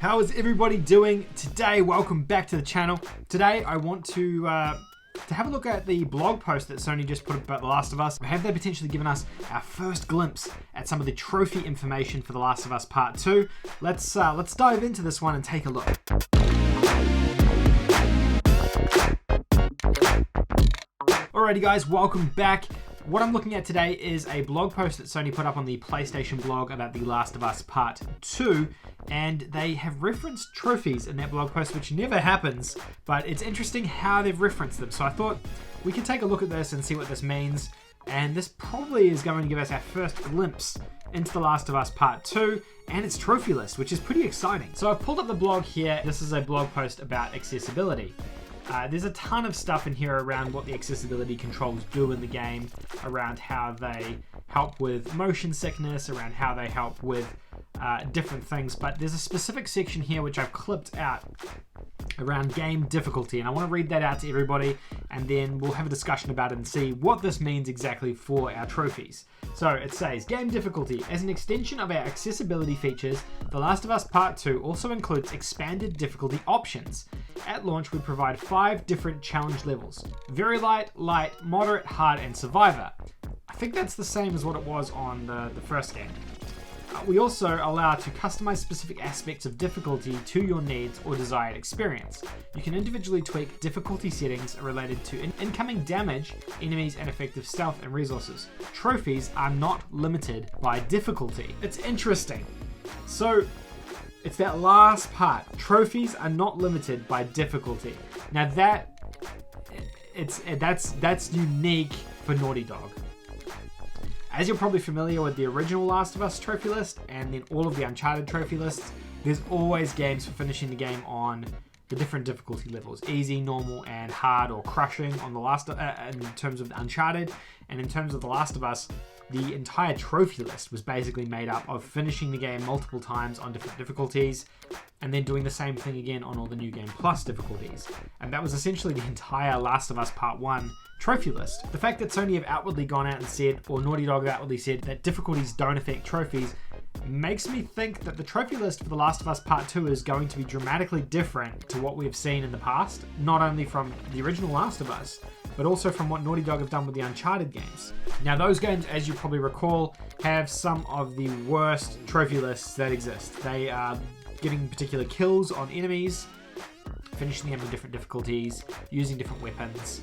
How is everybody doing today? Welcome back to the channel. Today I want to have a look at the blog post that Sony just put up about The Last of Us. Have they potentially given us our first glimpse at some of the trophy information for The Last of Us Part 2? Let's dive into this one and take a look. Alrighty guys, welcome back. What I'm looking at today is a blog post that Sony put up on the PlayStation blog about The Last of Us Part 2, and they have referenced trophies in that blog post, which never happens, but it's interesting how they've referenced them. So I thought we could take a look at this and see what this means, and this probably is going to give us our first glimpse into The Last of Us Part 2 and its trophy list, which is pretty exciting. So I've pulled up the blog here. This is a blog post about accessibility. There's a ton of stuff in here around what the accessibility controls do in the game, around how they help with motion sickness, around how they help with different things, but there's a specific section here which I've clipped out around game difficulty, and I want to read that out to everybody, and then we'll have a discussion about it and see what this means exactly for our trophies. So it says, game difficulty. As an extension of our accessibility features, The Last of Us Part 2 also includes expanded difficulty options. At launch, we provide 5 different challenge levels: very light, moderate, hard, and survivor. I think that's the same as what it was on the first game. We also allow to customize specific aspects of difficulty to your needs or desired experience. You can individually tweak difficulty settings related to incoming damage, enemies, and effective stealth and resources. Trophies are not limited by difficulty. It's interesting. So it's that last part. Trophies are not limited by difficulty. Now that's unique for Naughty Dog. As you're probably familiar with the original Last of Us trophy list and then all of the Uncharted trophy lists, there's always games for finishing the game on the different difficulty levels: easy, normal, and hard or crushing on the last in terms of Uncharted, and in terms of The Last of Us, the entire trophy list was basically made up of finishing the game multiple times on different difficulties and then doing the same thing again on all the New Game Plus difficulties. And that was essentially the entire Last of Us Part 1 trophy list. The fact that Sony have outwardly gone out and said, or Naughty Dog have outwardly said, that difficulties don't affect trophies makes me think that the trophy list for The Last of Us Part 2 is going to be dramatically different to what we've seen in the past, not only from the original Last of Us, but also from what Naughty Dog have done with the Uncharted games. Now those games, as you probably recall, have some of the worst trophy lists that exist. They are getting particular kills on enemies, finishing them with different difficulties, using different weapons,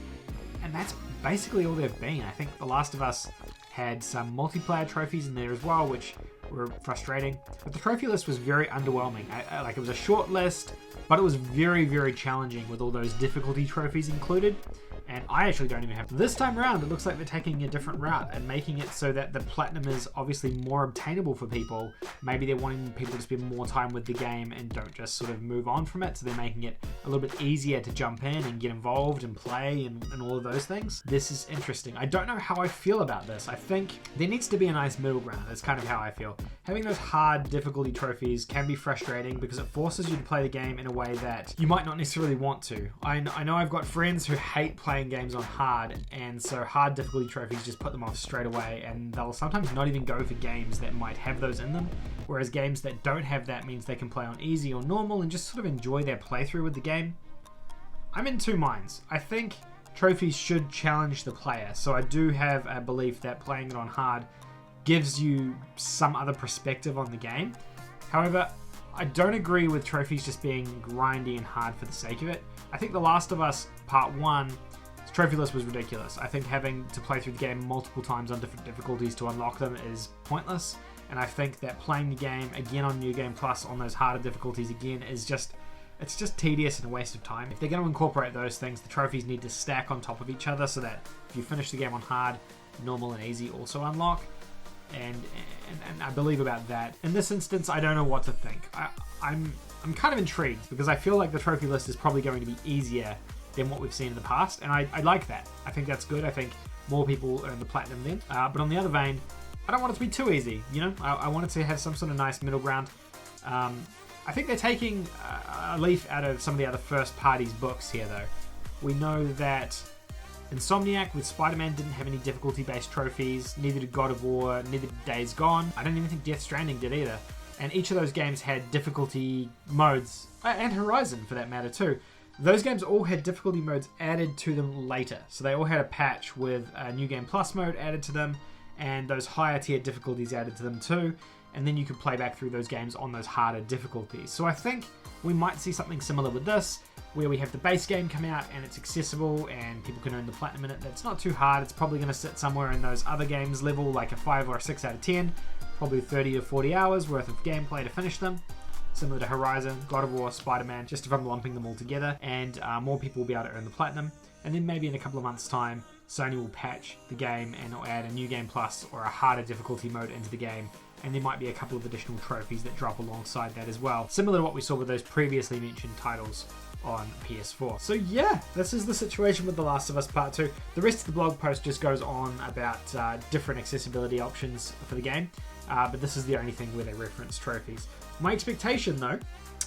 and that's basically all they've been. I think The Last of Us had some multiplayer trophies in there as well, which were frustrating, but the trophy list was very underwhelming. Like, it was a short list, but it was very, very challenging with all those difficulty trophies included. And I actually don't even have. This time around, it looks like they're taking a different route and making it so that the platinum is obviously more obtainable for people. Maybe they're wanting people to spend more time with the game and don't just sort of move on from it. So they're making it a little bit easier to jump in and get involved and play and all of those things. This is interesting. I don't know how I feel about this. I think there needs to be a nice middle ground. That's kind of how I feel. Having those hard difficulty trophies can be frustrating because it forces you to play the game in a way that you might not necessarily want to. I know I've got friends who hate playing games on hard, and so hard difficulty trophies just put them off straight away, and they'll sometimes not even go for games that might have those in them, whereas games that don't have that means they can play on easy or normal and just sort of enjoy their playthrough with the game. I'm in two minds. I think trophies should challenge the player, so I do have a belief that playing it on hard gives you some other perspective on the game. However, I don't agree with trophies just being grindy and hard for the sake of it. I think The Last of Us Part 1 trophy list was ridiculous. I think having to play through the game multiple times on different difficulties to unlock them is pointless, and I think that playing the game again on New Game Plus on those harder difficulties again is just tedious and a waste of time. If they're going to incorporate those things, the trophies need to stack on top of each other so that if you finish the game on hard, normal and easy also unlock. And I believe about that. In this instance, I don't know what to think. I'm kind of intrigued because I feel like the trophy list is probably going to be easier than what we've seen in the past, and I like that. I think that's good. I think more people earn the platinum then. But on the other vein, I don't want it to be too easy. You know, I want it to have some sort of nice middle ground. I think they're taking a leaf out of some of the other first parties books here, though. We know that Insomniac with Spider-Man didn't have any difficulty-based trophies, neither did God of War, neither did Days Gone. I don't even think Death Stranding did either. and each of those games had difficulty modes, and Horizon for that matter too. Those games all had difficulty modes added to them later. So they all had a patch with a New Game Plus mode added to them, and those higher tier difficulties added to them too. And then you could play back through those games on those harder difficulties. So I think we might see something similar with this, where we have the base game come out and it's accessible and people can earn the platinum in it. That's not too hard. It's probably going to sit somewhere in those other games level, like a 5 or a 6 out of 10. Probably 30 to 40 hours worth of gameplay to finish them. Similar to Horizon, God of War, Spider-Man, just if I'm lumping them all together. And more people will be able to earn the platinum. And then maybe in a couple of months' time, Sony will patch the game and it'll add a New Game Plus or a harder difficulty mode into the game. And there might be a couple of additional trophies that drop alongside that as well. Similar to what we saw with those previously mentioned titles on PS4. So yeah, this is the situation with The Last of Us Part 2. The rest of the blog post just goes on about different accessibility options for the game, but this is the only thing where they reference trophies. My expectation though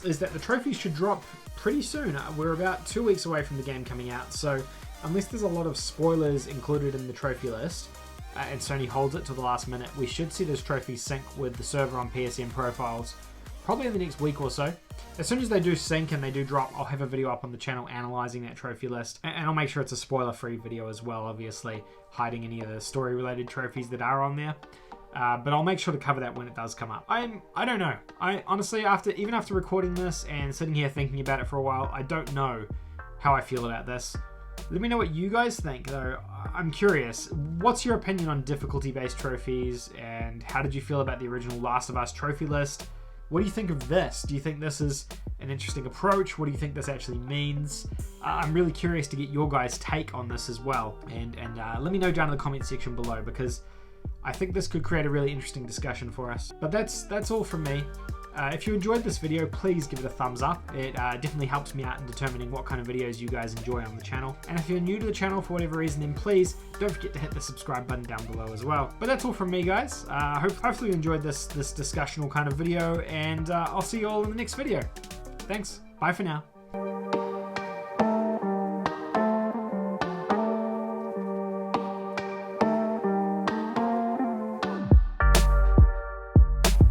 is that the trophies should drop pretty soon. We're about 2 weeks away from the game coming out, so unless there's a lot of spoilers included in the trophy list, and Sony holds it to the last minute, we should see those trophies sync with the server on PSN profiles probably in the next week or so. As soon as they do sync and they do drop, I'll have a video up on the channel analysing that trophy list, and I'll make sure it's a spoiler-free video as well, obviously, hiding any of the story-related trophies that are on there. But I'll make sure to cover that when it does come up. I don't know. I honestly, even after recording this and sitting here thinking about it for a while, I don't know how I feel about this. Let me know what you guys think, though. I'm curious. What's your opinion on difficulty-based trophies, and how did you feel about the original Last of Us trophy list? What do you think of this? Do you think this is an interesting approach? What do you think this actually means? I'm really curious to get your guys' take on this as well. And let me know down in the comment section below, because I think this could create a really interesting discussion for us. But that's all from me. If you enjoyed this video, please give it a thumbs up. It definitely helps me out in determining what kind of videos you guys enjoy on the channel. And if you're new to the channel for whatever reason, then please don't forget to hit the subscribe button down below as well. But that's all from me, guys. Hopefully you enjoyed this discussional kind of video, and I'll see you all in the next video. Thanks. Bye for now.